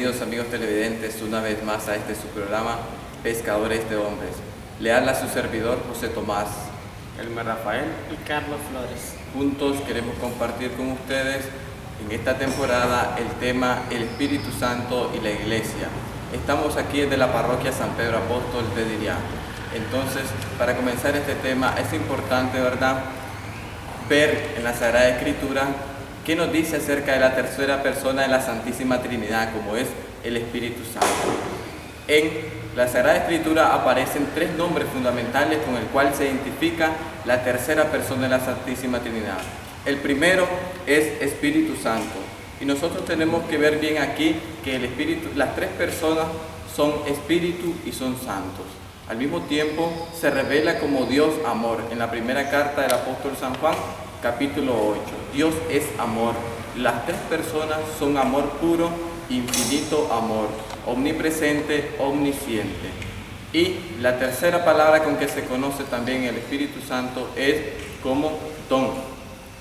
bienvenidos amigos televidentes una vez más a su programa Pescadores de Hombres. Le habla su servidor José Tomás, Elmer Rafael y Carlos Flores. Juntos queremos compartir con ustedes en esta temporada el tema El Espíritu Santo y la Iglesia. Estamos aquí desde la parroquia San Pedro Apóstol de Diriá. Entonces, para comenzar este tema es importante, ¿verdad?, ver en la Sagrada Escritura qué nos dice acerca de la tercera persona de la Santísima Trinidad, como es el Espíritu Santo. En la Sagrada Escritura aparecen tres nombres fundamentales con el cual se identifica la tercera persona de la Santísima Trinidad. El primero es Espíritu Santo. Y nosotros tenemos que ver bien aquí que el Espíritu, las tres personas son Espíritu y son santos. Al mismo tiempo se revela como Dios amor. En la primera carta del apóstol San Juan, capítulo 8, Dios es amor. Las tres personas son amor puro, infinito amor, omnipresente, omnisciente. Y la tercera palabra con que se conoce también el Espíritu Santo es como don,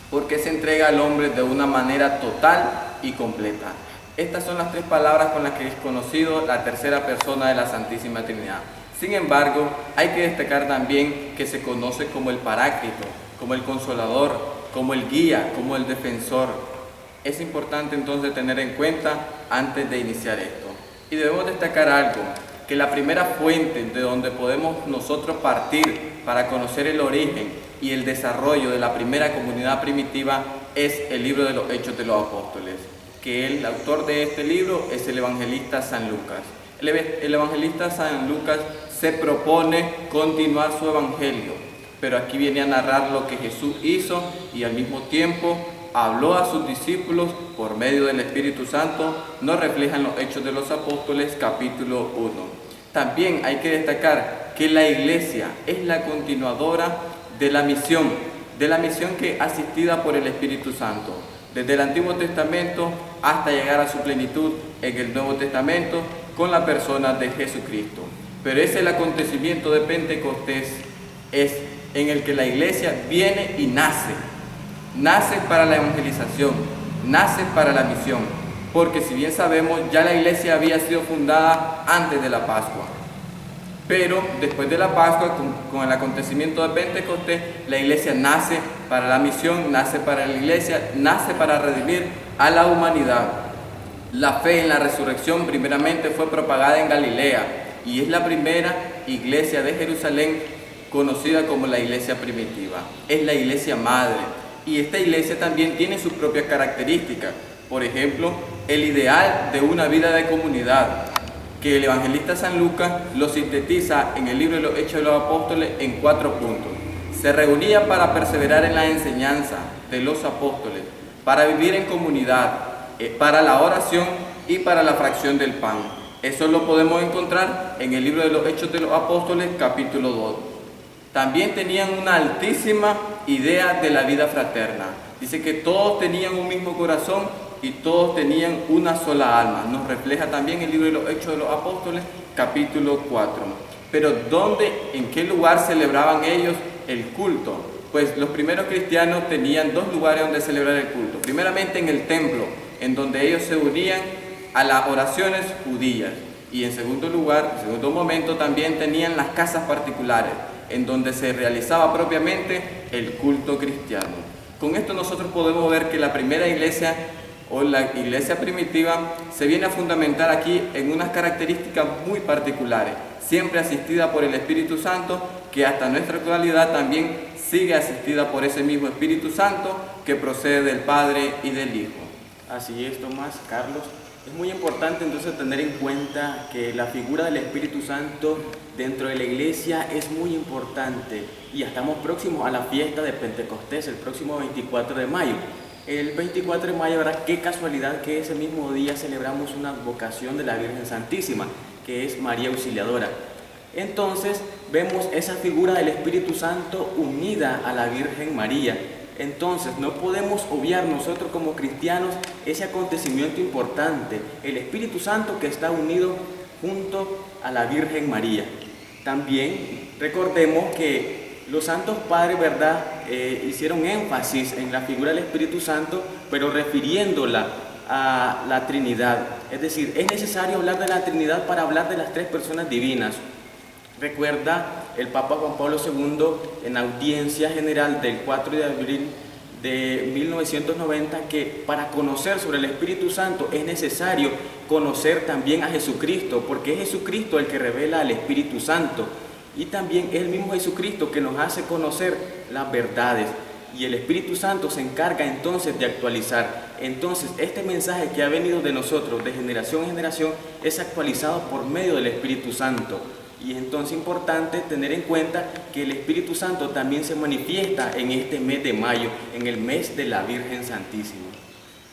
porque se entrega al hombre de una manera total y completa. Estas son las tres palabras con las que es conocido la tercera persona de la Santísima Trinidad. Sin embargo, hay que destacar también que se conoce como el Paráclito, como el Consolador, como el Guía, como el Defensor. Es importante entonces tener en cuenta antes de iniciar esto. Y debemos destacar algo, que la primera fuente de donde podemos nosotros partir para conocer el origen y el desarrollo de la primera comunidad primitiva es el libro de los Hechos de los Apóstoles, que el autor de este libro es el evangelista San Lucas. El evangelista San Lucas se propone continuar su evangelio, pero aquí viene a narrar lo que Jesús hizo y al mismo tiempo habló a sus discípulos por medio del Espíritu Santo. Nos reflejan los Hechos de los Apóstoles, capítulo 1. También hay que destacar que la Iglesia es la continuadora de la misión que asistida por el Espíritu Santo, desde el Antiguo Testamento hasta llegar a su plenitud en el Nuevo Testamento con la persona de Jesucristo. Pero es el acontecimiento de Pentecostés es en el que la Iglesia viene y nace para la evangelización, nace para la misión, porque si bien sabemos, ya la Iglesia había sido fundada antes de la Pascua, pero después de la Pascua, con el acontecimiento de Pentecostés, la Iglesia nace para la misión, nace para la Iglesia, nace para redimir a la humanidad. La fe en la resurrección primeramente fue propagada en Galilea y es la primera iglesia de Jerusalén conocida como la iglesia primitiva. Es la iglesia madre y esta iglesia también tiene sus propias características. Por ejemplo, el ideal de una vida de comunidad, que el evangelista San Lucas lo sintetiza en el libro de los Hechos de los Apóstoles en 4 puntos. Se reunía para perseverar en la enseñanza de los apóstoles, para vivir en comunidad, para la oración y para la fracción del pan. Eso lo podemos encontrar en el libro de los Hechos de los Apóstoles, capítulo 2. También tenían una altísima idea de la vida fraterna. Dice que todos tenían un mismo corazón y todos tenían una sola alma. Nos refleja también el libro de los Hechos de los Apóstoles, capítulo 4. Pero ¿dónde, en qué lugar celebraban ellos el culto? Pues los primeros cristianos tenían 2 lugares donde celebrar el culto. Primeramente en el templo, en donde ellos se unían a las oraciones judías. Y en segundo lugar, en segundo momento, también tenían las casas particulares, en donde se realizaba propiamente el culto cristiano. Con esto nosotros podemos ver que la primera iglesia o la iglesia primitiva se viene a fundamentar aquí en unas características muy particulares, siempre asistida por el Espíritu Santo, que hasta nuestra actualidad también sigue asistida por ese mismo Espíritu Santo que procede del Padre y del Hijo. Así es, Tomás, Carlos. Es muy importante entonces tener en cuenta que la figura del Espíritu Santo dentro de la iglesia es muy importante y ya estamos próximos a la fiesta de Pentecostés, el próximo 24 de mayo. El 24 de mayo, ¿verdad? Qué casualidad que ese mismo día celebramos una vocación de la Virgen Santísima, que es María Auxiliadora. Entonces vemos esa figura del Espíritu Santo unida a la Virgen María. Entonces no podemos obviar nosotros como cristianos ese acontecimiento importante, el Espíritu Santo que está unido junto a la Virgen María. También recordemos que los santos padres, ¿verdad?, hicieron énfasis en la figura del Espíritu Santo, pero refiriéndola a la Trinidad. Es decir, es necesario hablar de la Trinidad para hablar de las tres personas divinas. Recuerda el Papa Juan Pablo II en audiencia general del 4 de abril de 1990 que para conocer sobre el Espíritu Santo es necesario conocer también a Jesucristo, porque es Jesucristo el que revela al Espíritu Santo y también es el mismo Jesucristo que nos hace conocer las verdades y el Espíritu Santo se encarga entonces de actualizar. Entonces este mensaje que ha venido de nosotros de generación en generación es actualizado por medio del Espíritu Santo. Y es entonces importante tener en cuenta que el Espíritu Santo también se manifiesta en este mes de mayo, en el mes de la Virgen Santísima.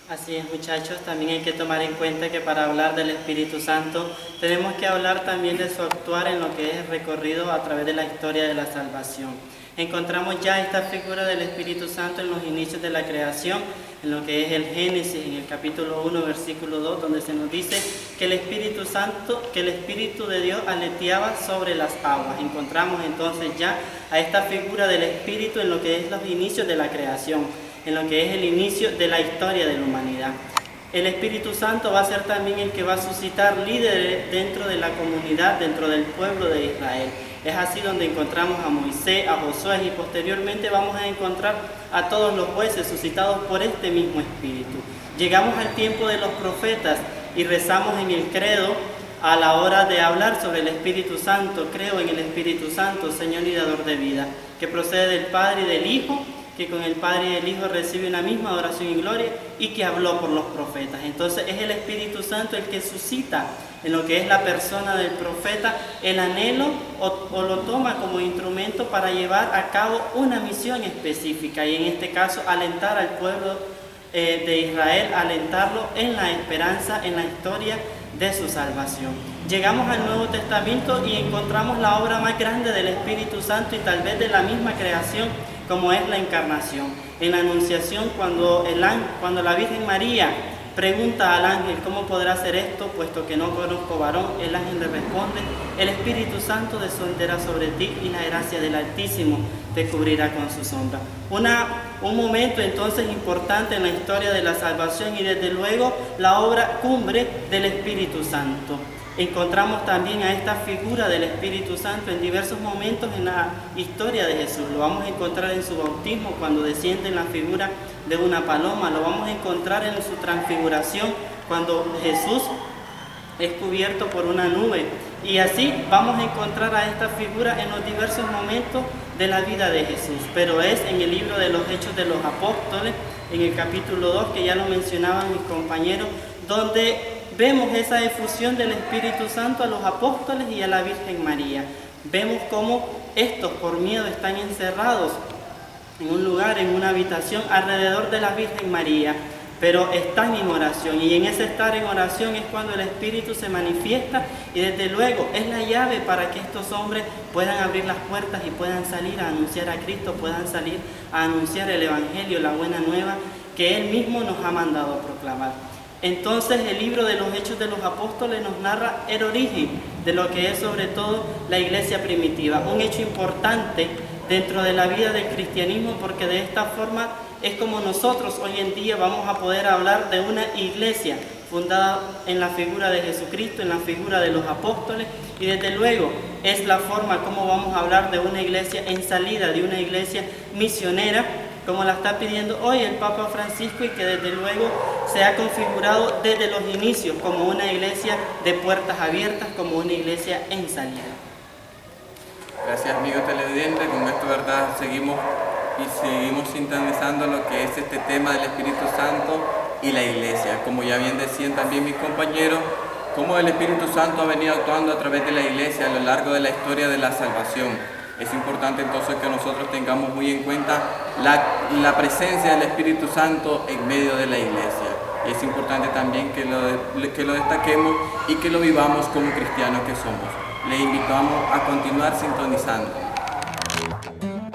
Así es, muchachos, también hay que tomar en cuenta que para hablar del Espíritu Santo tenemos que hablar también de su actuar en lo que es el recorrido a través de la historia de la salvación. Encontramos ya esta figura del Espíritu Santo en los inicios de la creación, en lo que es el Génesis, en el capítulo 1, versículo 2, donde se nos dice que el Espíritu Santo, que el Espíritu de Dios aleteaba sobre las aguas. Encontramos entonces ya a esta figura del Espíritu en lo que es los inicios de la creación, en lo que es el inicio de la historia de la humanidad. El Espíritu Santo va a ser también el que va a suscitar líderes dentro de la comunidad, dentro del pueblo de Israel. Es así donde encontramos a Moisés, a Josué y posteriormente vamos a encontrar a todos los jueces suscitados por este mismo Espíritu. Llegamos al tiempo de los profetas y rezamos en el credo a la hora de hablar sobre el Espíritu Santo. Creo en el Espíritu Santo, Señor y dador de vida, que procede del Padre y del Hijo, que con el Padre y el Hijo recibe una misma adoración y gloria y que habló por los profetas. Entonces es el Espíritu Santo el que suscita en lo que es la persona del profeta el anhelo o lo toma como instrumento para llevar a cabo una misión específica y en este caso alentar al pueblo de Israel, alentarlo en la esperanza, en la historia de su salvación. Llegamos al Nuevo Testamento y encontramos la obra más grande del Espíritu Santo y tal vez de la misma creación, como es la encarnación. En la Anunciación, cuando la Virgen María pregunta al ángel cómo podrá hacer esto, puesto que no conozco varón, el ángel le responde: el Espíritu Santo descenderá sobre ti y la gracia del Altísimo te cubrirá con su sombra. Un momento entonces importante en la historia de la salvación y desde luego la obra cumbre del Espíritu Santo. Encontramos también a esta figura del Espíritu Santo en diversos momentos en la historia de Jesús. Lo vamos a encontrar en su bautismo cuando desciende en la figura de una paloma. Lo vamos a encontrar en su transfiguración cuando Jesús es cubierto por una nube. Y así vamos a encontrar a esta figura en los diversos momentos de la vida de Jesús. Pero es en el libro de los Hechos de los Apóstoles, en el capítulo 2, que ya lo mencionaban mis compañeros, donde vemos esa efusión del Espíritu Santo a los apóstoles y a la Virgen María. Vemos cómo estos por miedo están encerrados en un lugar, en una habitación alrededor de la Virgen María, pero están en oración y en ese estar en oración es cuando el Espíritu se manifiesta y desde luego es la llave para que estos hombres puedan abrir las puertas y puedan salir a anunciar a Cristo, puedan salir a anunciar el Evangelio, la buena nueva que Él mismo nos ha mandado a proclamar. Entonces el libro de los Hechos de los Apóstoles nos narra el origen de lo que es sobre todo la iglesia primitiva, un hecho importante dentro de la vida del cristianismo porque de esta forma es como nosotros hoy en día vamos a poder hablar de una iglesia fundada en la figura de Jesucristo, en la figura de los apóstoles y desde luego es la forma como vamos a hablar de una iglesia en salida, de una iglesia misionera, como la está pidiendo hoy el Papa Francisco y que desde luego se ha configurado desde los inicios como una iglesia de puertas abiertas, como una iglesia en salida. Gracias, amigo televidente. Con esto, verdad, seguimos sintonizando lo que es este tema del Espíritu Santo y la iglesia. Como ya bien decían también mis compañeros, cómo el Espíritu Santo ha venido actuando a través de la iglesia a lo largo de la historia de la salvación. Es importante entonces que nosotros tengamos muy en cuenta la presencia del Espíritu Santo en medio de la iglesia. Y es importante también que lo destaquemos y que lo vivamos como cristianos que somos. Le invitamos a continuar sintonizando.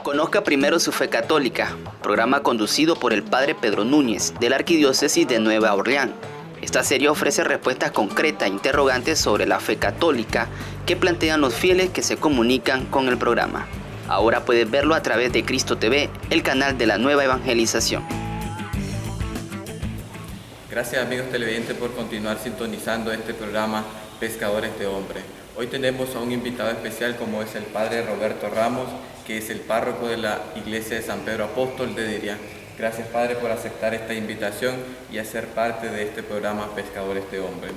Conozca primero su fe católica, programa conducido por el Padre Pedro Núñez, de la Arquidiócesis de Nueva Orleans. Esta serie ofrece respuestas concretas a interrogantes sobre la fe católica que plantean los fieles que se comunican con el programa. Ahora puedes verlo a través de Cristo TV, el canal de la nueva evangelización. Gracias amigos televidentes por continuar sintonizando este programa Pescadores de Hombres. Hoy tenemos a un invitado especial como es el Padre Roberto Ramos, que es el párroco de la Iglesia de San Pedro Apóstol de Dirián. Gracias Padre por aceptar esta invitación y hacer parte de este programa Pescadores de Hombres.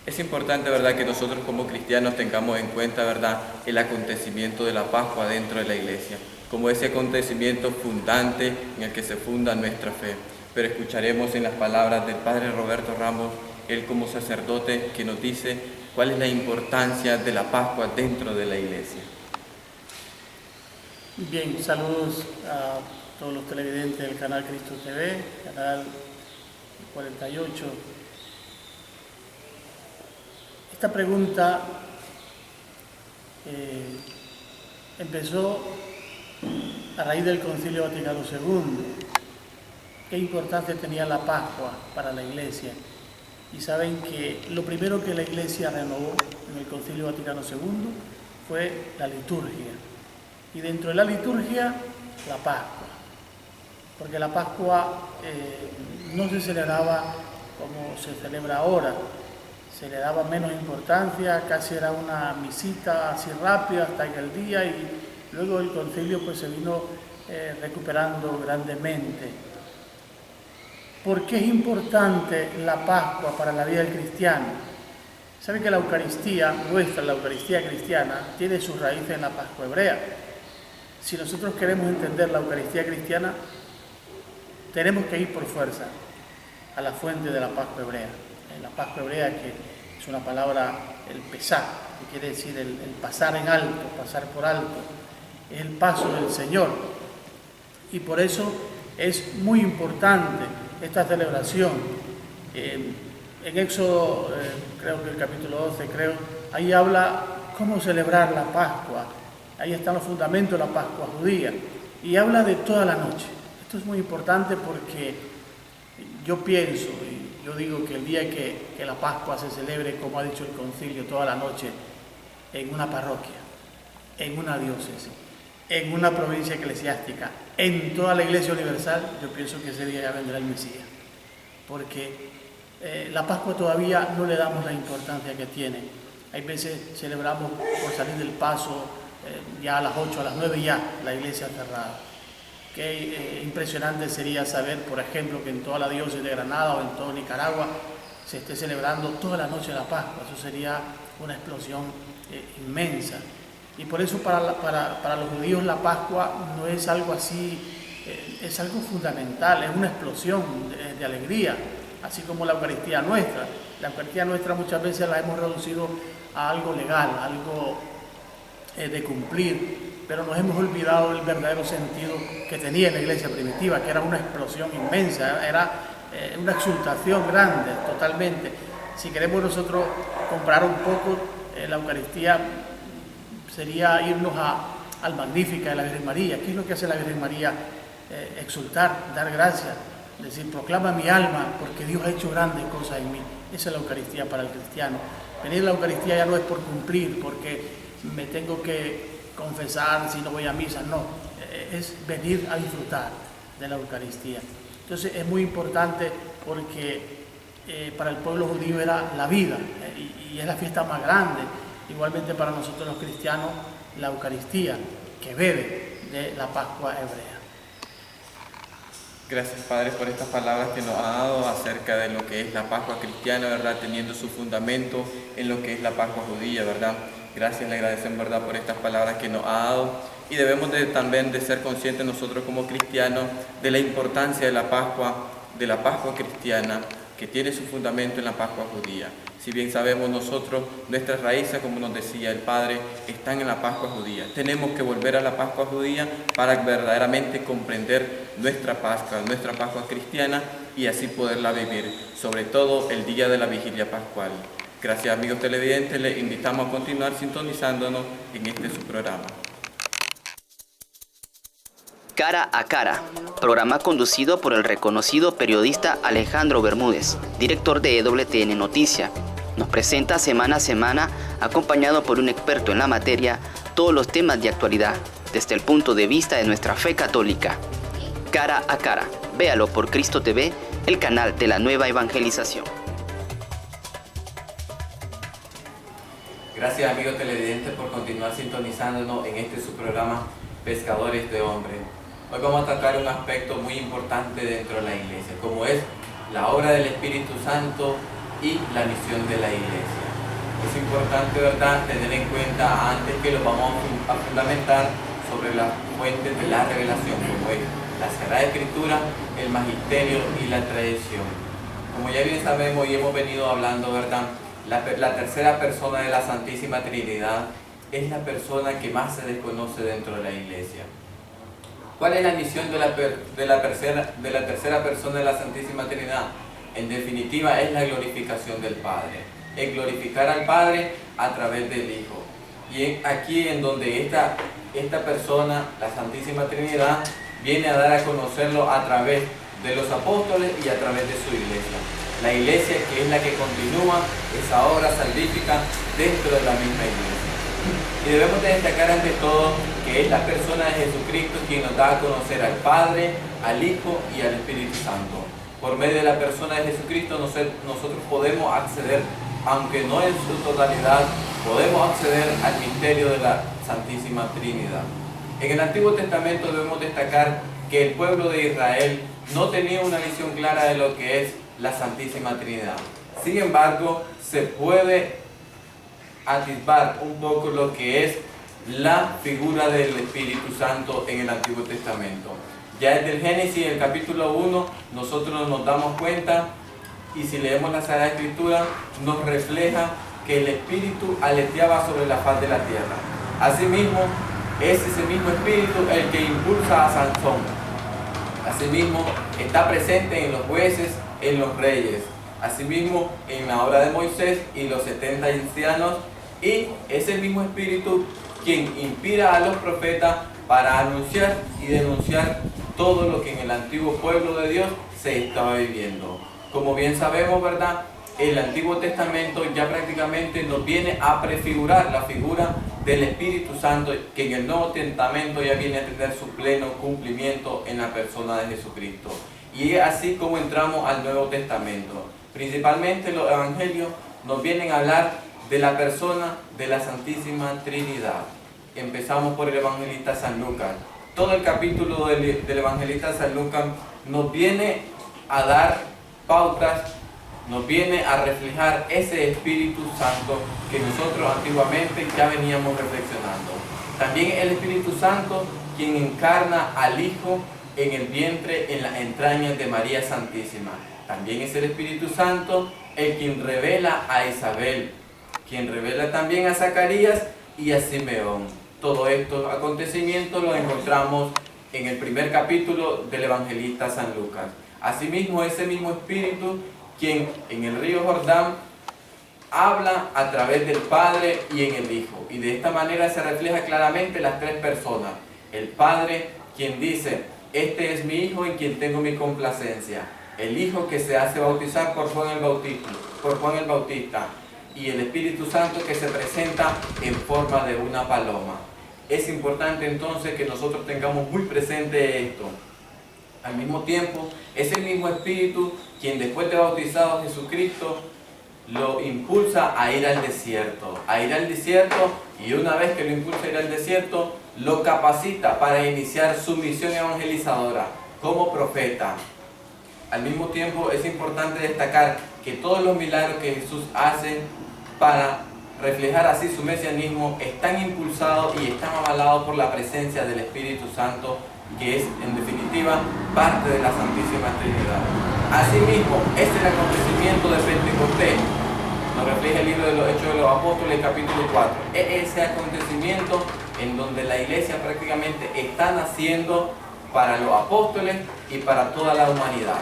Es importante, ¿verdad?, que nosotros como cristianos tengamos en cuenta, ¿verdad?, el acontecimiento de la Pascua dentro de la Iglesia, como ese acontecimiento fundante en el que se funda nuestra fe. Pero escucharemos en las palabras del Padre Roberto Ramos, él como sacerdote, que nos dice cuál es la importancia de la Pascua dentro de la Iglesia. Bien, saludos a todos los televidentes del canal Cristo TV, canal 48. Esta pregunta empezó a raíz del Concilio Vaticano II. ¿Qué importancia tenía la Pascua para la Iglesia? Y saben que lo primero que la Iglesia renovó en el Concilio Vaticano II fue la liturgia. Y dentro de la liturgia, la Pascua. Porque la Pascua no se celebraba como se celebra ahora. Se le daba menos importancia, casi era una misita así rápida hasta aquel día, y luego el concilio pues se vino recuperando grandemente. ¿Por qué es importante la Pascua para la vida del cristiano? Saben que la Eucaristía nuestra, la Eucaristía cristiana, tiene sus raíces en la Pascua hebrea. Si nosotros queremos entender la Eucaristía cristiana, tenemos que ir por fuerza a la fuente de la Pascua hebrea. La Pascua hebrea, que es una palabra, el pesar, que quiere decir el pasar en alto, pasar por alto, es el paso del Señor. Y por eso es muy importante esta celebración. En Éxodo, creo que el capítulo 12, ahí habla cómo celebrar la Pascua. Ahí están los fundamentos de la Pascua judía. Y habla de toda la noche. Esto es muy importante porque yo pienso, yo digo que el día que la Pascua se celebre, como ha dicho el concilio, toda la noche, en una parroquia, en una diócesis, en una provincia eclesiástica, en toda la Iglesia universal, yo pienso que ese día ya vendrá el Mesías. Porque la Pascua todavía no le damos la importancia que tiene. Hay veces celebramos por salir del paso, ya a las 8, a las 9 ya, la iglesia cerrada. Qué impresionante sería saber, por ejemplo, que en toda la diócesis de Granada o en todo Nicaragua se esté celebrando toda la noche la Pascua. Eso sería una explosión inmensa. Y por eso para los judíos la Pascua no es algo así, es algo fundamental, es una explosión de alegría, así como la Eucaristía nuestra. La Eucaristía nuestra muchas veces la hemos reducido a algo legal, algo de cumplir, pero nos hemos olvidado del verdadero sentido que tenía la iglesia primitiva, que era una explosión inmensa, era una exultación grande, totalmente. Si queremos nosotros comparar un poco, la Eucaristía sería irnos al Magnífica de la Virgen María. ¿Qué es lo que hace la Virgen María? Exultar, dar gracias, decir, proclama mi alma, porque Dios ha hecho grandes cosas en mí. Esa es la Eucaristía para el cristiano. Venir a la Eucaristía ya no es por cumplir, porque me tengo que confesar si no voy a misa, no, es venir a disfrutar de la Eucaristía. Entonces es muy importante porque para el pueblo judío era la vida y es la fiesta más grande. Igualmente para nosotros los cristianos, la Eucaristía, que bebe de la Pascua hebrea. Gracias Padre por estas palabras que nos ha dado acerca de lo que es la Pascua cristiana, ¿verdad?, teniendo su fundamento en lo que es la Pascua judía, ¿verdad? Gracias, le agradecemos, ¿verdad?, por estas palabras que nos ha dado, y debemos también de ser conscientes nosotros como cristianos de la importancia de la Pascua cristiana, que tiene su fundamento en la Pascua judía. Si bien sabemos nosotros, nuestras raíces, como nos decía el Padre, están en la Pascua judía. Tenemos que volver a la Pascua judía para verdaderamente comprender nuestra Pascua cristiana, y así poderla vivir, sobre todo el día de la vigilia pascual. Gracias amigos televidentes, les invitamos a continuar sintonizándonos en este su programa. Cara a Cara, programa conducido por el reconocido periodista Alejandro Bermúdez, director de EWTN Noticia. Nos presenta semana a semana, acompañado por un experto en la materia, todos los temas de actualidad, desde el punto de vista de nuestra fe católica. Cara a Cara. Véalo por Cristo TV, el canal de la nueva evangelización. Gracias amigos televidentes por continuar sintonizándonos en este su programa Pescadores de Hombres. Hoy vamos a tratar un aspecto muy importante dentro de la iglesia, como es la obra del Espíritu Santo y la misión de la iglesia. Es importante, ¿verdad?, tener en cuenta antes que lo vamos a fundamentar sobre las fuentes de la revelación, como es la Sagrada Escritura, el Magisterio y la tradición. Como ya bien sabemos y hemos venido hablando, ¿verdad?, la tercera persona de la Santísima Trinidad es la persona que más se desconoce dentro de la iglesia. ¿Cuál es la misión de la tercera persona de la Santísima Trinidad? En definitiva, es la glorificación del Padre. Es glorificar al Padre a través del Hijo. Y aquí en donde esta persona, la Santísima Trinidad, viene a dar a conocerlo a través de los apóstoles y a través de su iglesia. La iglesia que es la que continúa esa obra salvífica dentro de la misma iglesia. Y debemos de destacar ante todo que es la persona de Jesucristo quien nos da a conocer al Padre, al Hijo y al Espíritu Santo. Por medio de la persona de Jesucristo nosotros podemos acceder, aunque no en su totalidad, podemos acceder al misterio de la Santísima Trinidad. En el Antiguo Testamento debemos destacar que el pueblo de Israel no tenía una visión clara de lo que es la Santísima Trinidad. Sin embargo, se puede atisbar un poco lo que es la figura del Espíritu Santo en el Antiguo Testamento. Ya desde el Génesis, el capítulo 1, nosotros nos damos cuenta, y si leemos la Sagrada Escritura, nos refleja que el Espíritu aleteaba sobre la faz de la tierra. Asimismo, es ese mismo Espíritu el que impulsa a Sansón. Asimismo, está presente en los jueces, en los reyes. Asimismo, en la obra de Moisés y los 70 ancianos. Y es el mismo Espíritu quien inspira a los profetas para anunciar y denunciar todo lo que en el antiguo pueblo de Dios se estaba viviendo. Como bien sabemos, ¿verdad?, el Antiguo Testamento ya prácticamente nos viene a prefigurar la figura del Espíritu Santo, que en el Nuevo Testamento ya viene a tener su pleno cumplimiento en la persona de Jesucristo. Y es así como entramos al Nuevo Testamento. Principalmente los evangelios nos vienen a hablar de la persona de la Santísima Trinidad. Empezamos por el evangelista San Lucas. Todo el capítulo del evangelista San Lucas nos viene a dar pautas, nos viene a reflejar ese Espíritu Santo que nosotros antiguamente ya veníamos reflexionando. También el Espíritu Santo quien encarna al Hijo en el vientre, en las entrañas de María Santísima. También es el Espíritu Santo el quien revela a Isabel, quien revela también a Zacarías y a Simeón. Todos estos acontecimientos los encontramos en el primer capítulo del evangelista San Lucas. Asimismo, ese mismo Espíritu quien en el río Jordán habla a través del Padre y en el Hijo. Y de esta manera se refleja claramente las tres personas. El Padre quien dice: este es mi Hijo en quien tengo mi complacencia. El Hijo que se hace bautizar por Juan el Bautista. Y el Espíritu Santo que se presenta en forma de una paloma. Es importante entonces que nosotros tengamos muy presente esto. Al mismo tiempo, es el mismo Espíritu quien después de bautizado a Jesucristo lo impulsa a ir al desierto. Y una vez que lo impulsa a ir al desierto, lo capacita para iniciar su misión evangelizadora como profeta. Al mismo tiempo, es importante destacar que todos los milagros que Jesús hace para reflejar así su mesianismo están impulsados y están avalados por la presencia del Espíritu Santo, que es en definitiva parte de la Santísima Trinidad. Asimismo, es el acontecimiento de Pentecostés, nos refleja el libro de los Hechos de los Apóstoles, capítulo 4. Es ese acontecimiento en donde la iglesia prácticamente está naciendo para los apóstoles y para toda la humanidad,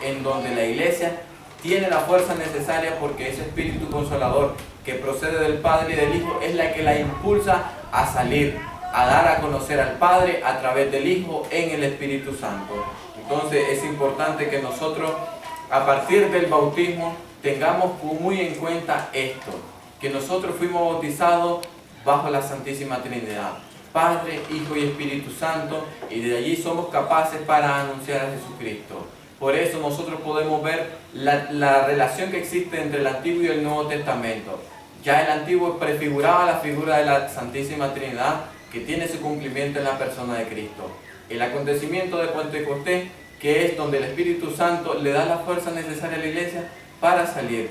en donde la iglesia tiene la fuerza necesaria porque ese Espíritu Consolador que procede del Padre y del Hijo es la que la impulsa a salir, a dar a conocer al Padre a través del Hijo en el Espíritu Santo. Entonces es importante que nosotros a partir del bautismo tengamos muy en cuenta esto, que nosotros fuimos bautizados bajo la Santísima Trinidad. Padre, Hijo y Espíritu Santo, y de allí somos capaces para anunciar a Jesucristo. Por eso nosotros podemos ver la relación que existe entre el Antiguo y el Nuevo Testamento. Ya el Antiguo prefiguraba la figura de la Santísima Trinidad, que tiene su cumplimiento en la persona de Cristo. El acontecimiento de Pentecostés, que es donde el Espíritu Santo le da la fuerza necesaria a la iglesia para salir.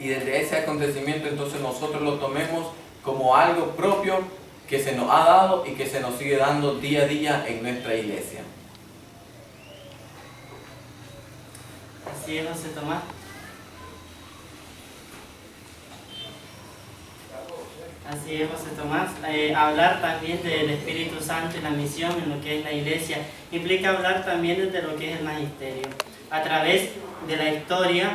Y desde ese acontecimiento entonces nosotros lo tomemos como algo propio que se nos ha dado y que se nos sigue dando día a día en nuestra iglesia. Así es, José Tomás. Así es, José Tomás. Hablar también del Espíritu Santo y la misión en lo que es la iglesia implica hablar también desde lo que es el magisterio. A través de la historia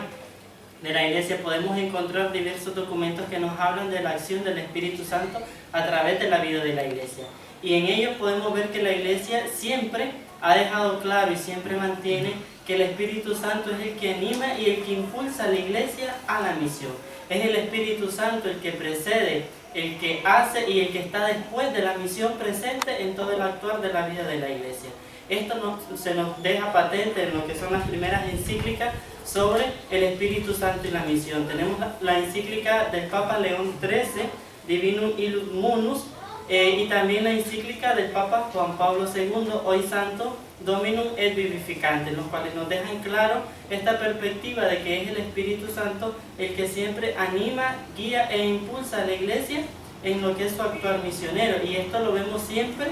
de la iglesia podemos encontrar diversos documentos que nos hablan de la acción del Espíritu Santo a través de la vida de la iglesia. Y en ellos podemos ver que la iglesia siempre ha dejado claro y siempre mantiene que el Espíritu Santo es el que anima y el que impulsa a la iglesia a la misión. Es el Espíritu Santo el que precede, el que hace y el que está después de la misión presente en todo el actuar de la vida de la iglesia. Esto se nos deja patente en lo que son las primeras encíclicas sobre el Espíritu Santo y la misión. Tenemos la encíclica del Papa León XIII, Divinum Illud Munus, y también la encíclica del Papa Juan Pablo II, Hoy Santo, Dominum et Vivificante, los cuales nos dejan claro esta perspectiva de que es el Espíritu Santo el que siempre anima, guía e impulsa a la iglesia en lo que es su actuar misionero. Y esto lo vemos siempre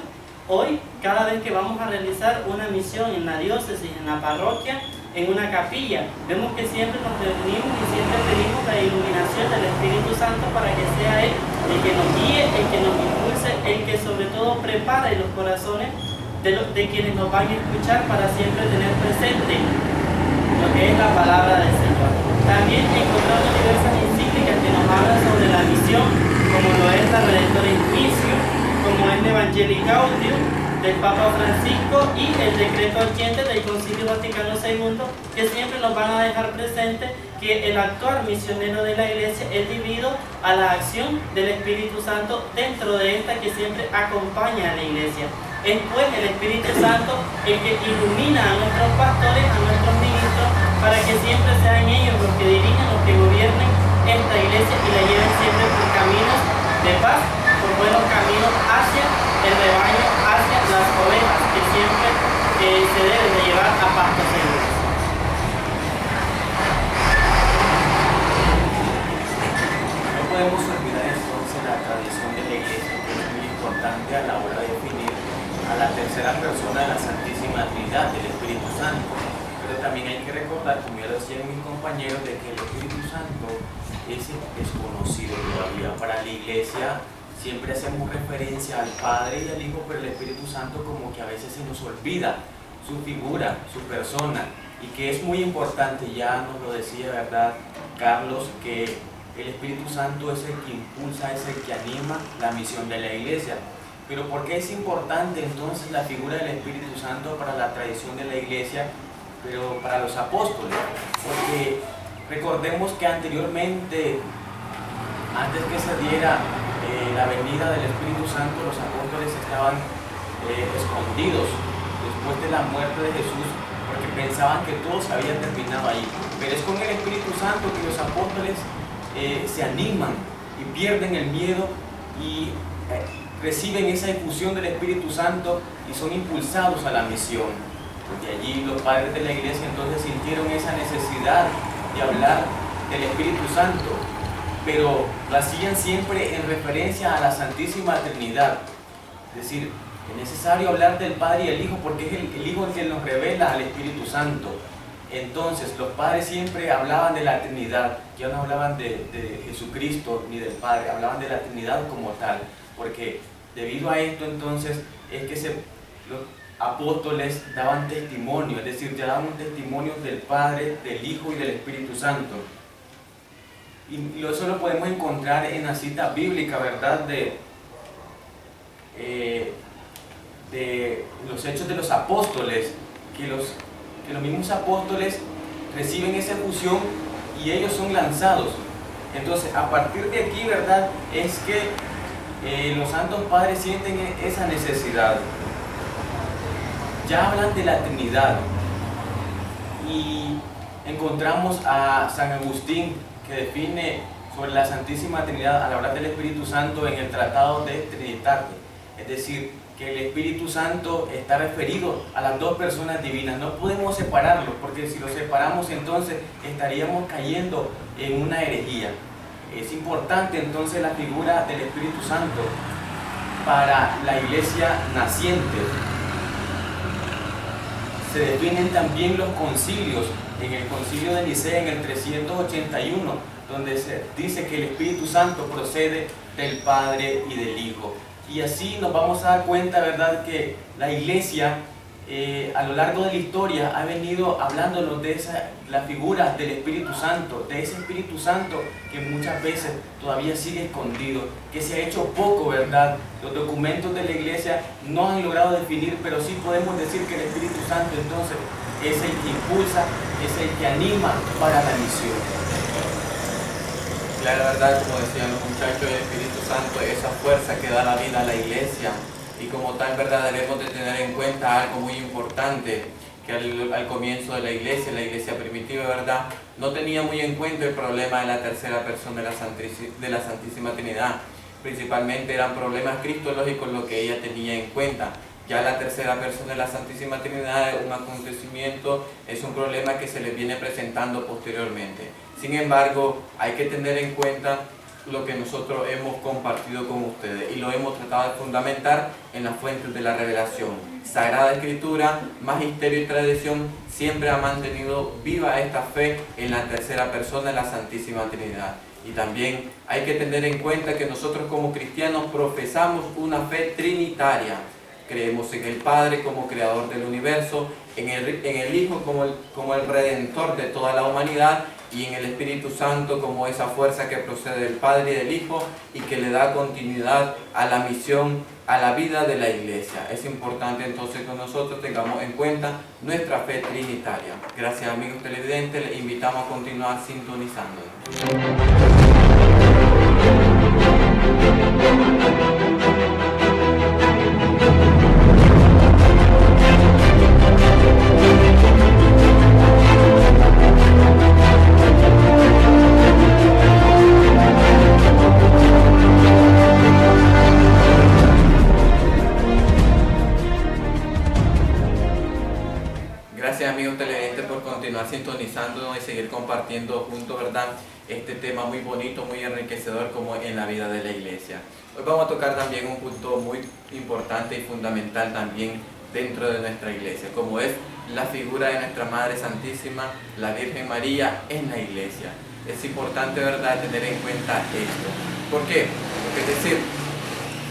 hoy, cada vez que vamos a realizar una misión en la diócesis, en la parroquia, en una capilla. Vemos que siempre nos reunimos y siempre pedimos la iluminación del Espíritu Santo para que sea Él el que nos guíe, el que nos impulse, el que sobre todo prepare los corazones de quienes nos van a escuchar para siempre tener presente lo que es la palabra del Señor. También encontramos diversas encíclicas que nos hablan sobre la misión, como lo es la Redemptor Missio, como es el Evangelii Gaudium del Papa Francisco y el Decreto 80 del Concilio Vaticano II, que siempre nos van a dejar presente que el actuar misionero de la iglesia es debido a la acción del Espíritu Santo dentro de esta que siempre acompaña a la iglesia. Es pues el Espíritu Santo el que ilumina a nuestros pastores, a nuestros ministros, para que siempre sean ellos los que dirijan, los que gobiernen esta iglesia y la lleven siempre por caminos de paz, por buenos caminos hacia el rebaño, hacia las ovejas que siempre se deben de llevar a pastos seguros. No podemos olvidar entonces la tradición de la iglesia, que es muy importante a la hora de definir a la tercera persona de la Santísima Trinidad, del Espíritu Santo. Pero también hay que recordar, como ya lo decían mis compañeros, de que el Espíritu Santo es desconocido todavía. Para la iglesia siempre hacemos referencia al Padre y al Hijo, pero el Espíritu Santo como que a veces se nos olvida su figura, su persona, y que es muy importante, ya nos lo decía, ¿verdad, Carlos?, que el Espíritu Santo es el que impulsa, es el que anima la misión de la iglesia. Pero ¿por qué es importante entonces la figura del Espíritu Santo para la tradición de la iglesia, pero para los apóstoles? Porque recordemos que anteriormente, antes que se diera la venida del Espíritu Santo, los apóstoles estaban escondidos después de la muerte de Jesús, porque pensaban que todo se había terminado ahí. Pero es con el Espíritu Santo que los apóstoles se animan y pierden el miedo y reciben esa infusión del Espíritu Santo y son impulsados a la misión. Porque allí los padres de la iglesia entonces sintieron esa necesidad de hablar del Espíritu Santo, pero lo hacían siempre en referencia a la Santísima Trinidad. Es decir, es necesario hablar del Padre y el Hijo porque es el Hijo el que nos revela al Espíritu Santo. Entonces los padres siempre hablaban de la Trinidad, ya no hablaban de Jesucristo ni del Padre, hablaban de la Trinidad como tal, porque debido a esto entonces es que los apóstoles daban testimonio, es decir, ya daban un testimonio del Padre, del Hijo y del Espíritu Santo. Y eso lo podemos encontrar en la cita bíblica, ¿verdad?, de los Hechos de los Apóstoles, que los mismos apóstoles reciben esa fusión y ellos son lanzados. Entonces, a partir de aquí, ¿verdad?, es que los santos padres sienten esa necesidad. Ya hablan de la Trinidad y encontramos a San Agustín, que define sobre la Santísima Trinidad al hablar del Espíritu Santo en el Tratado de Trinitate, es decir, que el Espíritu Santo está referido a las dos personas divinas. No podemos separarlos, porque si los separamos entonces estaríamos cayendo en una herejía. Es importante entonces la figura del Espíritu Santo para la iglesia naciente. Se definen también los concilios. En el concilio de Nicea en el 381, donde se dice que el Espíritu Santo procede del Padre y del Hijo. Y así nos vamos a dar cuenta, ¿verdad?, que la iglesia a lo largo de la historia ha venido hablándonos de la figura del Espíritu Santo, de ese Espíritu Santo que muchas veces todavía sigue escondido, que se ha hecho poco, ¿verdad? Los documentos de la iglesia no han logrado definir, pero sí podemos decir que el Espíritu Santo entonces es el que impulsa, es el que anima para la misión. La verdad, como decían los muchachos, el Espíritu Santo es esa fuerza que da la vida a la iglesia, y como tal, verdad, debemos de tener en cuenta algo muy importante, que al comienzo de la iglesia primitiva, verdad, no tenía muy en cuenta el problema de la tercera persona de la Santísima Trinidad. Principalmente eran problemas cristológicos lo que ella tenía en cuenta. Ya la tercera persona de la Santísima Trinidad es un acontecimiento, es un problema que se les viene presentando posteriormente. Sin embargo, hay que tener en cuenta lo que nosotros hemos compartido con ustedes y lo hemos tratado de fundamentar en las fuentes de la revelación. Sagrada Escritura, Magisterio y Tradición siempre ha mantenido viva esta fe en la tercera persona de la Santísima Trinidad. Y también hay que tener en cuenta que nosotros como cristianos profesamos una fe trinitaria. Creemos en el Padre como creador del universo, en el Hijo como el redentor de toda la humanidad, y en el Espíritu Santo como esa fuerza que procede del Padre y del Hijo y que le da continuidad a la misión, a la vida de la iglesia. Es importante entonces que nosotros tengamos en cuenta nuestra fe trinitaria. Gracias, amigos televidentes, les invitamos a continuar sintonizándonos. Gracias, amigos televidentes, por continuar sintonizándonos y seguir compartiendo juntos, ¿verdad?, este tema muy bonito, muy enriquecedor como en la vida de la iglesia. Hoy vamos a tocar también un punto muy importante y fundamental también dentro de nuestra iglesia, como es la figura de nuestra Madre Santísima, la Virgen María, en la iglesia. Es importante, ¿verdad?, tener en cuenta esto. ¿Por qué? Porque es decir,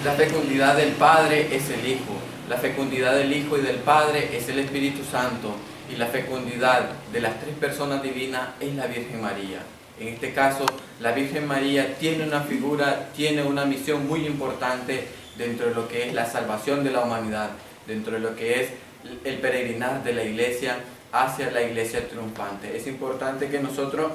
la fecundidad del Padre es el Hijo, la fecundidad del Hijo y del Padre es el Espíritu Santo, y la fecundidad de las tres personas divinas es la Virgen María. En este caso, la Virgen María tiene una figura, tiene una misión muy importante dentro de lo que es la salvación de la humanidad, dentro de lo que es el peregrinar de la iglesia hacia la iglesia triunfante. Es importante que nosotros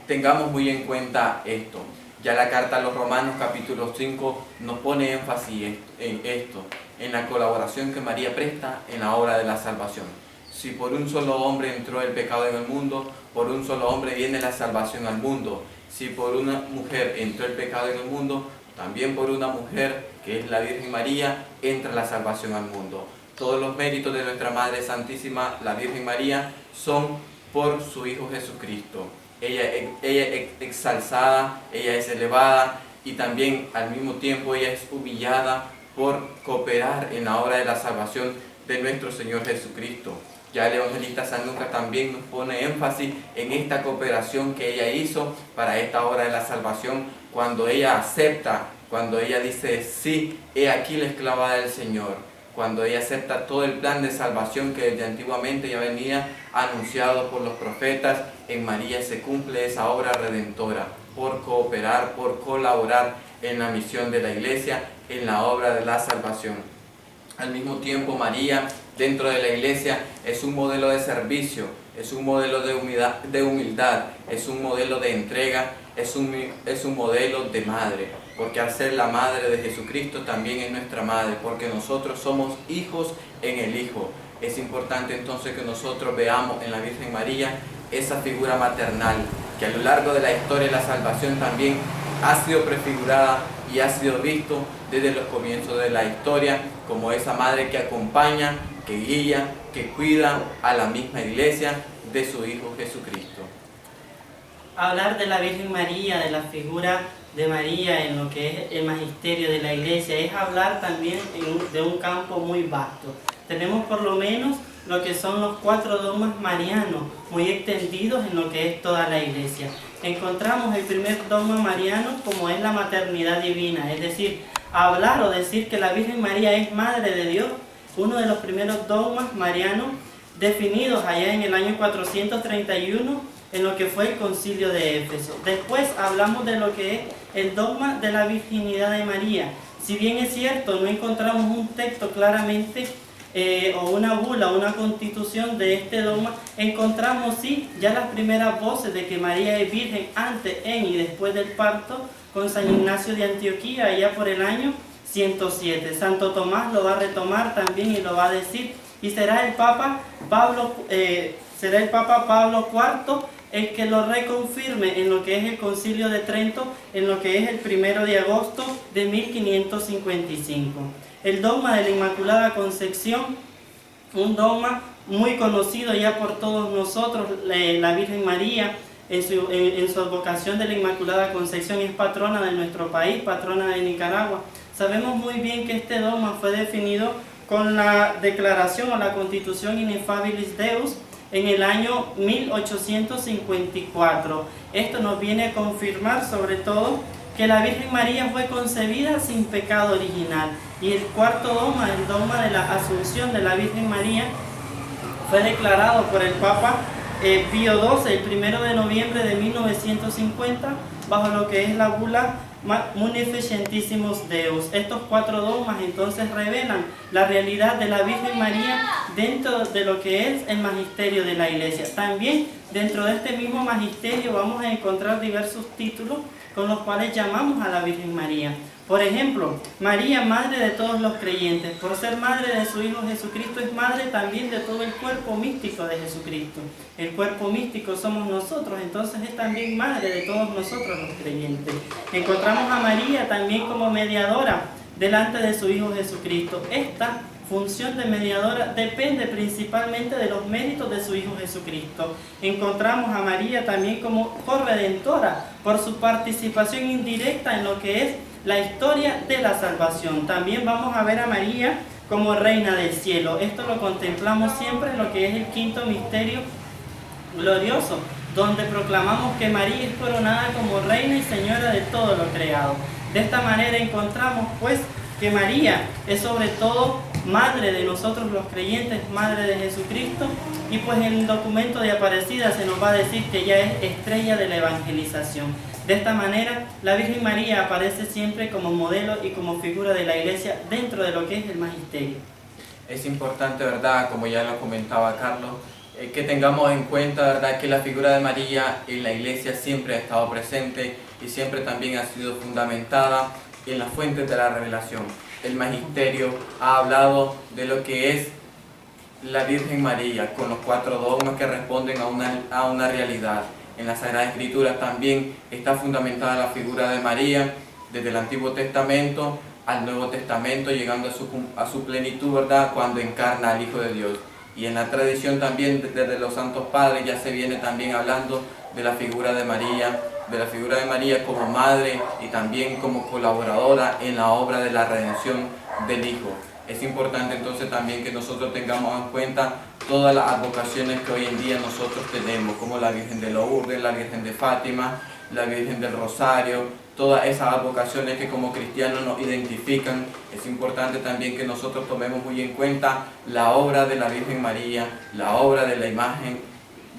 tengamos muy en cuenta esto. Ya la carta a los Romanos capítulo 5 nos pone énfasis en esto, en la colaboración que María presta en la obra de la salvación. Si por un solo hombre entró el pecado en el mundo, por un solo hombre viene la salvación al mundo. Si por una mujer entró el pecado en el mundo, también por una mujer, que es la Virgen María, entra la salvación al mundo. Todos los méritos de nuestra Madre Santísima, la Virgen María, son por su Hijo Jesucristo. Ella es exalzada, ella es elevada, y también al mismo tiempo ella es humillada por cooperar en la obra de la salvación de nuestro Señor Jesucristo. Ya el evangelista San Lucas también nos pone énfasis en esta cooperación que ella hizo para esta obra de la salvación, cuando ella acepta, cuando ella dice, sí, he aquí la esclava del Señor, cuando ella acepta todo el plan de salvación que desde antiguamente ya venía anunciado por los profetas. En María se cumple esa obra redentora, por cooperar, por colaborar en la misión de la iglesia, en la obra de la salvación. Al mismo tiempo, María, dentro de la iglesia, es un modelo de servicio, es un modelo de humildad, es un modelo de entrega, es un modelo de madre, porque al ser la madre de Jesucristo también es nuestra madre, porque nosotros somos hijos en el Hijo. Es importante entonces que nosotros veamos en la Virgen María esa figura maternal, que a lo largo de la historia de la salvación también ha sido prefigurada y ha sido visto desde los comienzos de la historia como esa madre que acompaña, que guía, que cuida a la misma iglesia de su Hijo Jesucristo. Hablar de la Virgen María, de la figura de María en lo que es el magisterio de la iglesia, es hablar también de un campo muy vasto. Tenemos por lo menos lo que son los 4 dogmas marianos, muy extendidos en lo que es toda la iglesia. Encontramos el primer dogma mariano como es la maternidad divina, es decir, hablar o decir que la Virgen María es Madre de Dios, uno de los primeros dogmas marianos definidos allá en el año 431 en lo que fue el Concilio de Éfeso. Después hablamos de lo que es el dogma de la virginidad de María. Si bien es cierto, no encontramos un texto claramente o una bula, una constitución de este dogma, encontramos sí ya las primeras voces de que María es virgen antes, en y después del parto con San Ignacio de Antioquía allá por el año 107. Santo Tomás lo va a retomar también y lo va a decir, y será el Papa Pablo IV el que lo reconfirme en lo que es el Concilio de Trento, en lo que es el 1 de agosto de 1555. El dogma de la Inmaculada Concepción, un dogma muy conocido ya por todos nosotros. La Virgen María en su advocación de la Inmaculada Concepción es patrona de nuestro país, patrona de Nicaragua. Sabemos muy bien que este dogma fue definido con la declaración o la Constitución Ineffabilis Deus en el año 1854. Esto nos viene a confirmar sobre todo que la Virgen María fue concebida sin pecado original. Y el cuarto dogma, el dogma de la Asunción de la Virgen María, fue declarado por el Papa Pío XII el 1 de noviembre de 1950 bajo lo que es la bula Munificentissimus Deus. Estos 4 dogmas entonces revelan la realidad de la Virgen María dentro de lo que es el magisterio de la iglesia. También dentro de este mismo magisterio vamos a encontrar diversos títulos con los cuales llamamos a la Virgen María. Por ejemplo, María, Madre de todos los creyentes. Por ser Madre de su Hijo Jesucristo, es Madre también de todo el cuerpo místico de Jesucristo. El cuerpo místico somos nosotros, entonces es también Madre de todos nosotros los creyentes. Encontramos a María también como mediadora delante de su Hijo Jesucristo. Esta función de mediadora depende principalmente de los méritos de su Hijo Jesucristo. Encontramos a María también como corredentora por su participación indirecta en lo que es la historia de la salvación. También vamos a ver a María como Reina del Cielo. Esto lo contemplamos siempre en lo que es el quinto misterio glorioso, donde proclamamos que María es coronada como Reina y Señora de todo lo creado. De esta manera encontramos pues que María es sobre todo Madre de nosotros los creyentes, Madre de Jesucristo, y pues en el documento de Aparecida se nos va a decir que ella es estrella de la evangelización. De esta manera, la Virgen María aparece siempre como modelo y como figura de la iglesia dentro de lo que es el magisterio. Es importante, ¿verdad?, como ya lo comentaba Carlos, que tengamos en cuenta, ¿verdad?, que la figura de María en la iglesia siempre ha estado presente y siempre también ha sido fundamentada en las fuentes de la revelación. El magisterio ha hablado de lo que es la Virgen María, con los 4 dogmas que responden a una realidad. En la Sagrada Escritura también está fundamentada la figura de María, desde el Antiguo Testamento al Nuevo Testamento, llegando a su plenitud, ¿verdad?, cuando encarna al Hijo de Dios. Y en la tradición también, desde los Santos Padres, ya se viene también hablando de la figura de María como madre y también como colaboradora en la obra de la redención del Hijo. Es importante entonces también que nosotros tengamos en cuenta todas las advocaciones que hoy en día nosotros tenemos, como la Virgen de Lourdes, la Virgen de Fátima, la Virgen del Rosario, todas esas advocaciones que como cristianos nos identifican. Es importante también que nosotros tomemos muy en cuenta la obra de la Virgen María, la obra de la imagen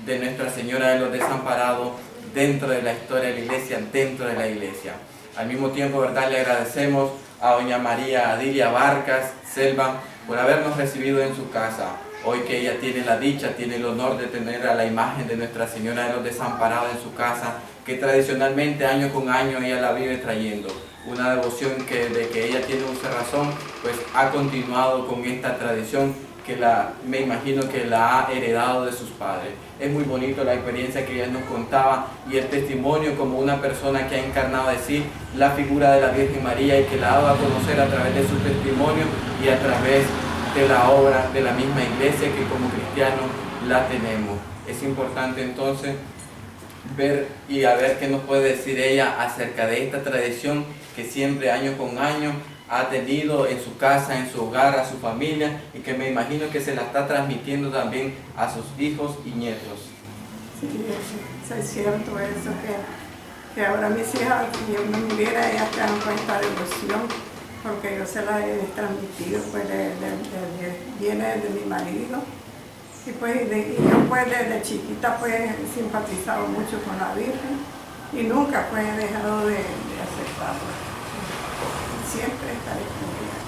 de Nuestra Señora de los Desamparados dentro de la historia de la iglesia, dentro de la iglesia. Al mismo tiempo, ¿verdad?, le agradecemos a doña María Adilia Vargas Selva por habernos recibido en su casa. Hoy que ella tiene la dicha, tiene el honor de tener a la imagen de Nuestra Señora de los Desamparados en su casa, que tradicionalmente año con año ella la vive trayendo. Una devoción que de que ella tiene uso de razón, pues ha continuado con esta tradición que me imagino que la ha heredado de sus padres. Es muy bonito la experiencia que ella nos contaba y el testimonio como una persona que ha encarnado de sí la figura de la Virgen María y que la ha dado a conocer a través de su testimonio y a través de la obra de la misma iglesia que como cristianos la tenemos. Es importante entonces ver y a ver qué nos puede decir ella acerca de esta tradición que siempre año con año ha tenido en su casa, en su hogar, a su familia y que me imagino que se la está transmitiendo también a sus hijos y nietos. Sí, eso es cierto, eso que ahora mis hijas, si yo no muriera, ellas quedan con esta devoción, porque yo se la he transmitido, pues viene de mi marido. Y pues yo pues desde chiquita pues he simpatizado mucho con la Virgen y nunca pues he dejado de aceptarla. Siempre estaré con ella.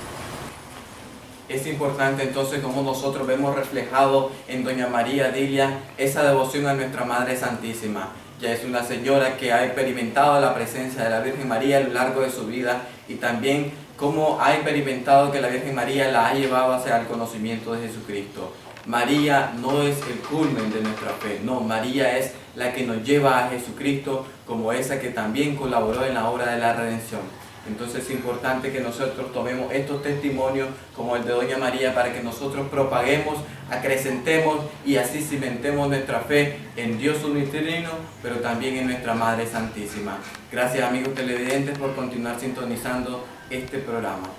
Es importante entonces como nosotros vemos reflejado en Doña María Dilia esa devoción a nuestra Madre Santísima. Ya es una señora que ha experimentado la presencia de la Virgen María a lo largo de su vida y también cómo ha experimentado que la Virgen María la ha llevado hacia el conocimiento de Jesucristo. María no es el culmen de nuestra fe, no, María es la que nos lleva a Jesucristo como esa que también colaboró en la obra de la redención. Entonces es importante que nosotros tomemos estos testimonios como el de Doña María para que nosotros propaguemos, acrecentemos y así cimentemos nuestra fe en Dios Unitrino, pero también en nuestra Madre Santísima. Gracias amigos televidentes por continuar sintonizando este programa.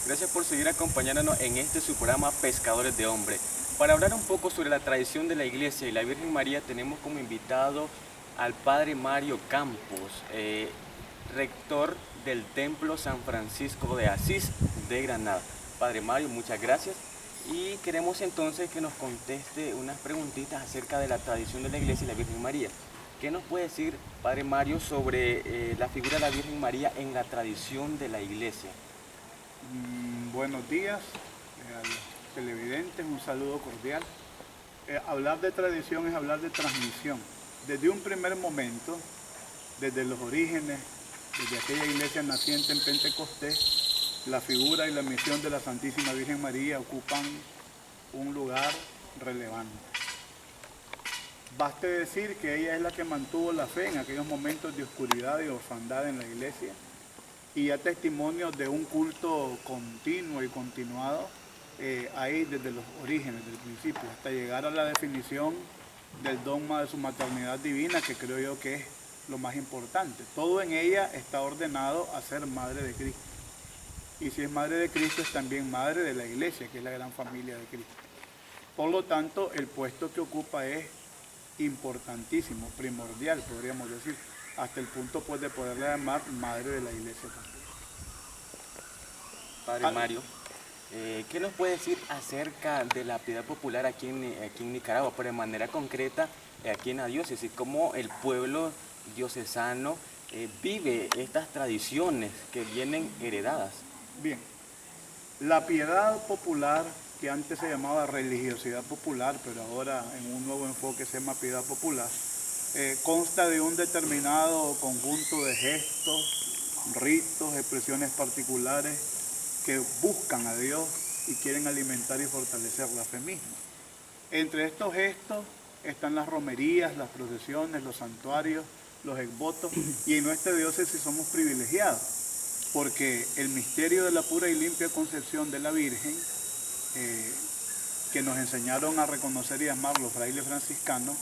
Gracias por seguir acompañándonos en este su programa Pescadores de Hombres. Para hablar un poco sobre la tradición de la Iglesia y la Virgen María tenemos como invitado al Padre Mario Campos, rector del Templo San Francisco de Asís de Granada. Padre Mario, muchas gracias y queremos entonces que nos conteste unas preguntitas acerca de la tradición de la Iglesia y la Virgen María. ¿Qué nos puede decir, Padre Mario, sobre la figura de la Virgen María en la tradición de la Iglesia? Buenos días a los televidentes, un saludo cordial. Hablar de tradición es hablar de transmisión. Desde un primer momento, desde los orígenes, desde aquella iglesia naciente en Pentecostés, la figura y la misión de la Santísima Virgen María ocupan un lugar relevante. Baste decir que ella es la que mantuvo la fe en aquellos momentos de oscuridad y orfandad en la iglesia, y ya testimonios de un culto continuo y continuado ahí desde los orígenes, del principio, hasta llegar a la definición del dogma de su maternidad divina, que creo yo que es lo más importante. Todo en ella está ordenado a ser madre de Cristo. Y si es madre de Cristo, es también madre de la iglesia, que es la gran familia de Cristo. Por lo tanto, el puesto que ocupa es importantísimo, primordial, podríamos decir, hasta el punto pues de poderla llamar madre de la iglesia también. Padre Mario, ¿qué nos puede decir acerca de la piedad popular aquí en Nicaragua, pero de manera concreta aquí en la diócesis? ¿Cómo el pueblo diocesano vive estas tradiciones que vienen heredadas? Bien, la piedad popular, que antes se llamaba religiosidad popular, pero ahora en un nuevo enfoque se llama piedad popular, consta de un determinado conjunto de gestos, ritos, expresiones particulares que buscan a Dios y quieren alimentar y fortalecer la fe misma. Entre estos gestos están las romerías, las procesiones, los santuarios, los exvotos, y en nuestra diócesis somos privilegiados, porque el misterio de la pura y limpia concepción de la Virgen, que nos enseñaron a reconocer y amar los frailes franciscanos,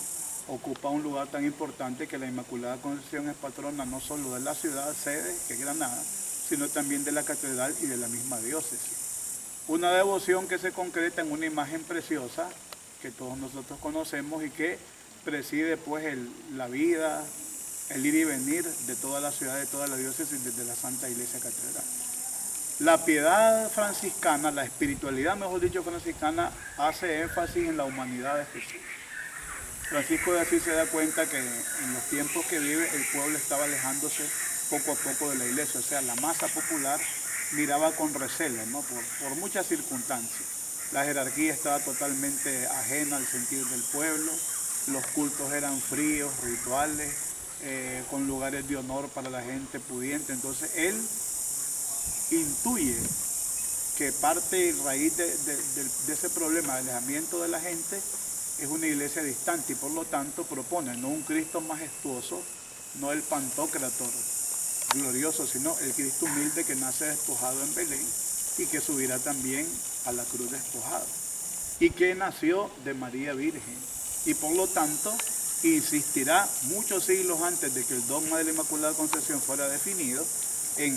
ocupa un lugar tan importante que la Inmaculada Concepción es patrona no solo de la ciudad sede, que es Granada, sino también de la catedral y de la misma diócesis. Una devoción que se concreta en una imagen preciosa que todos nosotros conocemos y que preside pues la vida, el ir y venir de toda la ciudad, de toda la diócesis, desde la Santa Iglesia Catedral. La piedad franciscana, la espiritualidad, mejor dicho, franciscana, hace énfasis en la humanidad de Jesús. Francisco de Asís se da cuenta que en los tiempos que vive el pueblo estaba alejándose poco a poco de la iglesia, o sea, la masa popular miraba con recelo, ¿no? por muchas circunstancias. La jerarquía estaba totalmente ajena al sentir del pueblo, los cultos eran fríos, rituales, con lugares de honor para la gente pudiente. Entonces él intuye que parte y raíz de ese problema de alejamiento de la gente es una iglesia distante, y por lo tanto propone no un Cristo majestuoso, no el Pantocrátor glorioso, sino el Cristo humilde que nace despojado en Belén y que subirá también a la cruz despojado, y que nació de María Virgen, y por lo tanto insistirá muchos siglos antes de que el dogma de la Inmaculada Concepción fuera definido en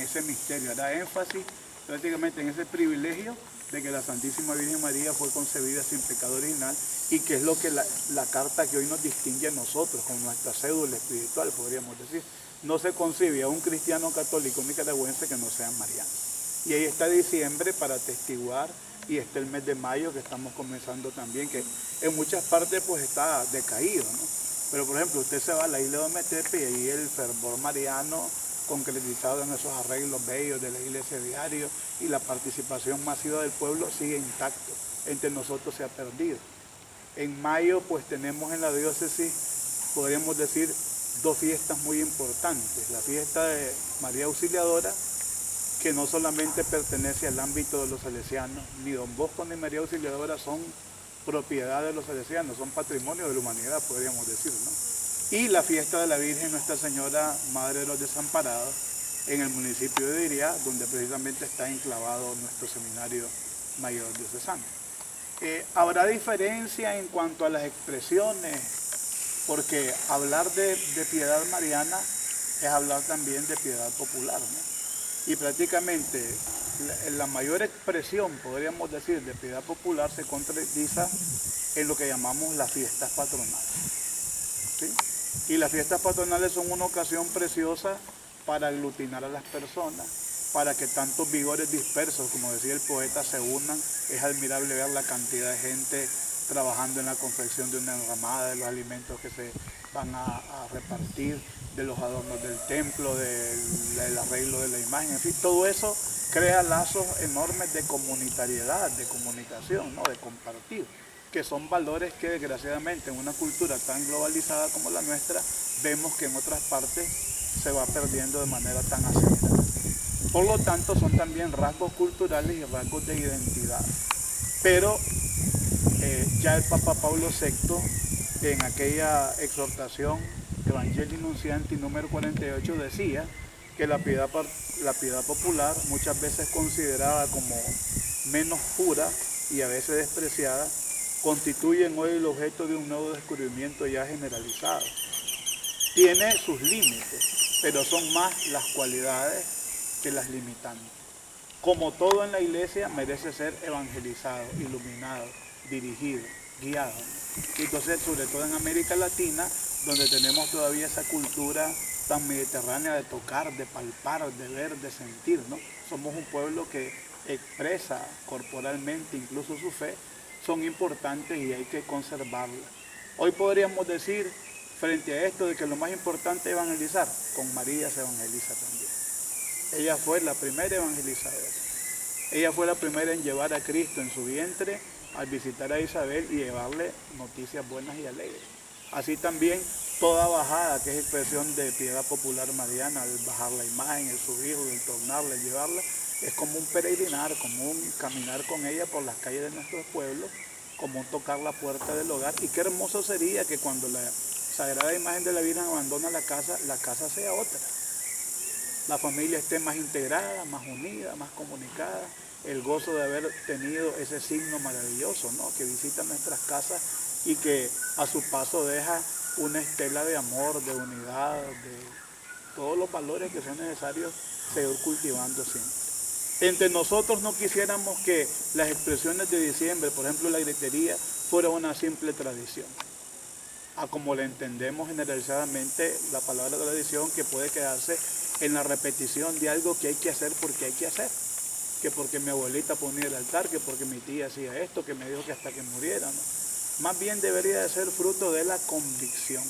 ese misterio. Hará énfasis prácticamente en ese privilegio de que la Santísima Virgen María fue concebida sin pecado original, y que es lo que la carta que hoy nos distingue a nosotros con nuestra cédula espiritual, podríamos decir. No se concibe a un cristiano católico nicaragüense que no sea mariano. Y ahí está diciembre para atestiguar, y está el mes de mayo que estamos comenzando también, que en muchas partes pues está decaído, ¿no? Pero por ejemplo, usted se va a la isla de Ometepe y ahí el fervor mariano concretizado en esos arreglos bellos de la iglesia diario y la participación masiva del pueblo sigue intacto. Entre nosotros se ha perdido. En mayo pues tenemos en la diócesis, podríamos decir, dos fiestas muy importantes. La fiesta de María Auxiliadora, que no solamente pertenece al ámbito de los salesianos, ni Don Bosco ni María Auxiliadora son propiedad de los salesianos, son patrimonio de la humanidad, podríamos decir, ¿no? Y la fiesta de la Virgen Nuestra Señora, Madre de los Desamparados, en el municipio de Diriá, donde precisamente está enclavado nuestro seminario mayor diocesano. Habrá diferencia en cuanto a las expresiones, porque hablar de piedad mariana es hablar también de piedad popular, ¿no? Y prácticamente la mayor expresión, podríamos decir, de piedad popular se concretiza en lo que llamamos las fiestas patronales, ¿sí? Y las fiestas patronales son una ocasión preciosa para aglutinar a las personas, para que tantos vigores dispersos, como decía el poeta, se unan. Es admirable ver la cantidad de gente trabajando en la confección de una enramada, de los alimentos que se van a repartir, de los adornos del templo, del arreglo de la imagen, en fin, todo eso crea lazos enormes de comunitariedad, de comunicación, ¿no? De compartir, que son valores que desgraciadamente en una cultura tan globalizada como la nuestra, vemos que en otras partes se va perdiendo de manera tan acelerada. Por lo tanto, son también rasgos culturales y rasgos de identidad. Pero ya el Papa Pablo VI, en aquella exhortación Evangelii Nuncianti número 48, decía que la piedad popular, muchas veces considerada como menos pura y a veces despreciada, constituyen hoy el objeto de un nuevo descubrimiento ya generalizado. Tiene sus límites, pero son más las cualidades que las limitantes. Como todo en la iglesia, merece ser evangelizado, iluminado, dirigido, guiado. Entonces, sobre todo en América Latina, donde tenemos todavía esa cultura tan mediterránea de tocar, de palpar, de ver, de sentir, ¿no? Somos un pueblo que expresa corporalmente incluso su fe, son importantes y hay que conservarlas. Hoy podríamos decir, frente a esto, de que lo más importante es evangelizar. Con María se evangeliza también. Ella fue la primera evangelizadora. Ella fue la primera en llevar a Cristo en su vientre al visitar a Isabel y llevarle noticias buenas y alegres. Así también toda bajada, que es expresión de piedad popular mariana, el bajar la imagen, el subirla, el tornarla, el llevarla, es como un peregrinar, como un caminar con ella por las calles de nuestros pueblos, como un tocar la puerta del hogar. Y qué hermoso sería que cuando la Sagrada Imagen de la Virgen abandona la casa sea otra. La familia esté más integrada, más unida, más comunicada. El gozo de haber tenido ese signo maravilloso, ¿no? Que visita nuestras casas y que a su paso deja una estela de amor, de unidad, de todos los valores que son necesarios seguir cultivando siempre. Entre nosotros no quisiéramos que las expresiones de diciembre, por ejemplo la gritería, fuera una simple tradición. a como le entendemos generalizadamente la palabra tradición, que puede quedarse en la repetición de algo que hay que hacer porque hay que hacer. Que porque mi abuelita ponía el altar, que porque mi tía hacía esto, que me dijo que hasta que muriera, ¿no? Más bien debería de ser fruto de la convicción,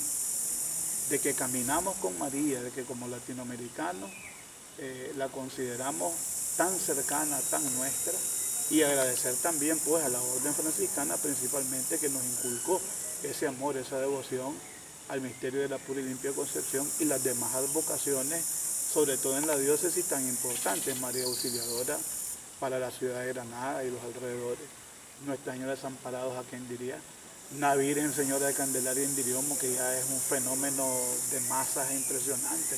de que caminamos con María, de que como latinoamericanos la consideramos tan cercana, tan nuestra, y agradecer también pues a la orden franciscana principalmente, que nos inculcó ese amor, esa devoción al misterio de la pura y limpia concepción, y las demás advocaciones, sobre todo en la diócesis tan importante, María Auxiliadora para la ciudad de Granada y los alrededores, Nuestra Señora de Desamparados, a quien diría, una Virgen Señora de Candelaria en Diriomo, que ya es un fenómeno de masas impresionante,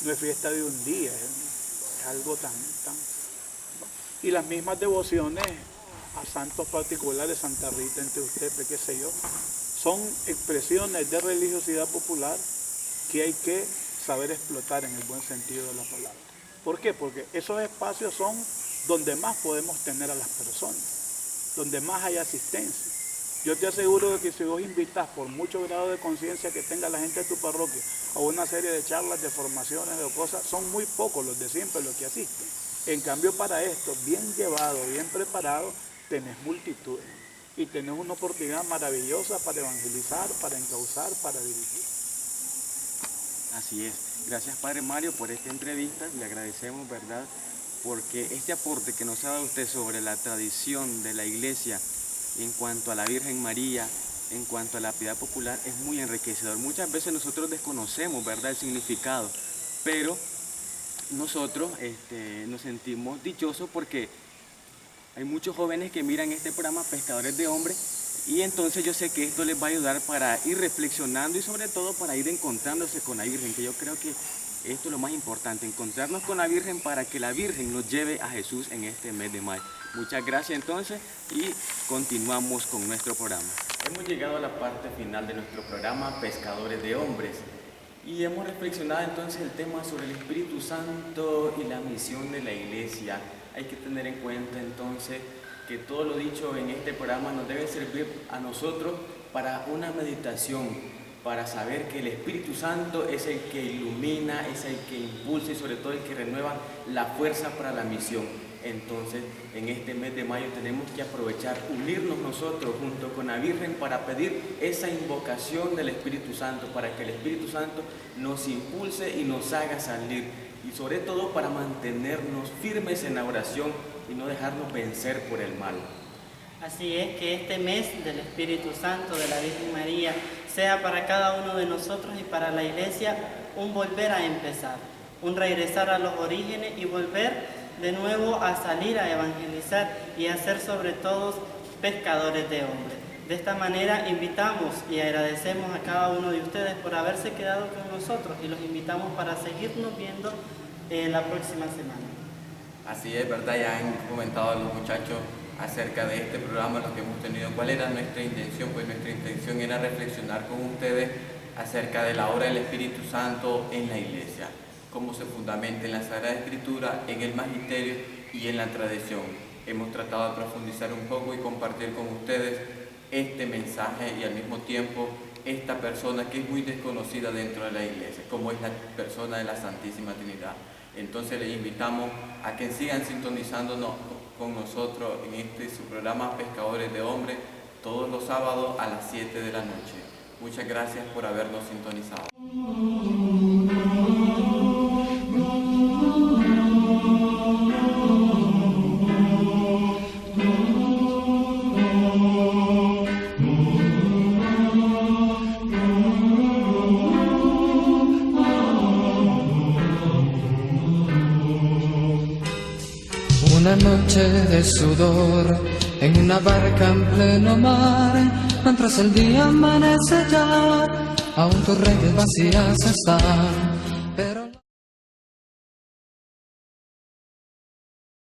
no es fiesta de un día, es algo tan. Y las mismas devociones a santos particulares, Santa Rita, entre ustedes, qué sé yo, son expresiones de religiosidad popular que hay que saber explotar en el buen sentido de la palabra. ¿Por qué? Porque esos espacios son donde más podemos tener a las personas, donde más hay asistencia. Yo te aseguro de que si vos invitas, por mucho grado de conciencia que tenga la gente de tu parroquia, a una serie de charlas, de formaciones, de cosas, son muy pocos los de siempre los que asisten. En cambio, para esto, bien llevado, bien preparado, tenés multitudes y tenés una oportunidad maravillosa para evangelizar, para encauzar, para dirigir. Así es. Gracias, Padre Mario, por esta entrevista. Le agradecemos, ¿verdad?, porque este aporte que nos ha dado usted sobre la tradición de la Iglesia en cuanto a la Virgen María, en cuanto a la piedad popular, es muy enriquecedor. Muchas veces nosotros desconocemos, ¿verdad?, el significado, pero nosotros nos sentimos dichosos porque hay muchos jóvenes que miran este programa, Pescadores de Hombres, y entonces yo sé que esto les va a ayudar para ir reflexionando y sobre todo para ir encontrándose con la Virgen, que yo creo que esto es lo más importante, encontrarnos con la Virgen para que la Virgen nos lleve a Jesús en este mes de mayo. Muchas gracias entonces y continuamos con nuestro programa. Hemos llegado a la parte final de nuestro programa Pescadores de Hombres y hemos reflexionado entonces el tema sobre el Espíritu Santo y la misión de la Iglesia. Hay que tener en cuenta entonces que todo lo dicho en este programa nos debe servir a nosotros para una meditación, para saber que el Espíritu Santo es el que ilumina, es el que impulsa y sobre todo el que renueva la fuerza para la misión. Entonces, en este mes de mayo tenemos que aprovechar, unirnos nosotros junto con la Virgen para pedir esa invocación del Espíritu Santo, para que el Espíritu Santo nos impulse y nos haga salir, y sobre todo para mantenernos firmes en la oración y no dejarnos vencer por el mal. Así es, que este mes del Espíritu Santo, de la Virgen María, sea para cada uno de nosotros y para la Iglesia un volver a empezar, un regresar a los orígenes y volver de nuevo a salir a evangelizar y a ser sobre todo pescadores de hombres. De esta manera invitamos y agradecemos a cada uno de ustedes por haberse quedado con nosotros y los invitamos para seguirnos viendo la próxima semana. Así es, ¿verdad? Ya han comentado los muchachos acerca de este programa, lo que hemos tenido. ¿Cuál era nuestra intención? Pues nuestra intención era reflexionar con ustedes acerca de la obra del Espíritu Santo en la Iglesia, cómo se fundamenta en la Sagrada Escritura, en el Magisterio y en la tradición. Hemos tratado de profundizar un poco y compartir con ustedes este mensaje y al mismo tiempo esta persona que es muy desconocida dentro de la Iglesia, como es la persona de la Santísima Trinidad. Entonces les invitamos a que sigan sintonizándonos con nosotros en su programa Pescadores de Hombres todos los sábados a las 7 de la noche. Muchas gracias por habernos sintonizado. Una noche de sudor en una barca en pleno mar, mientras el día amanece ya, aún tus redes vacías están.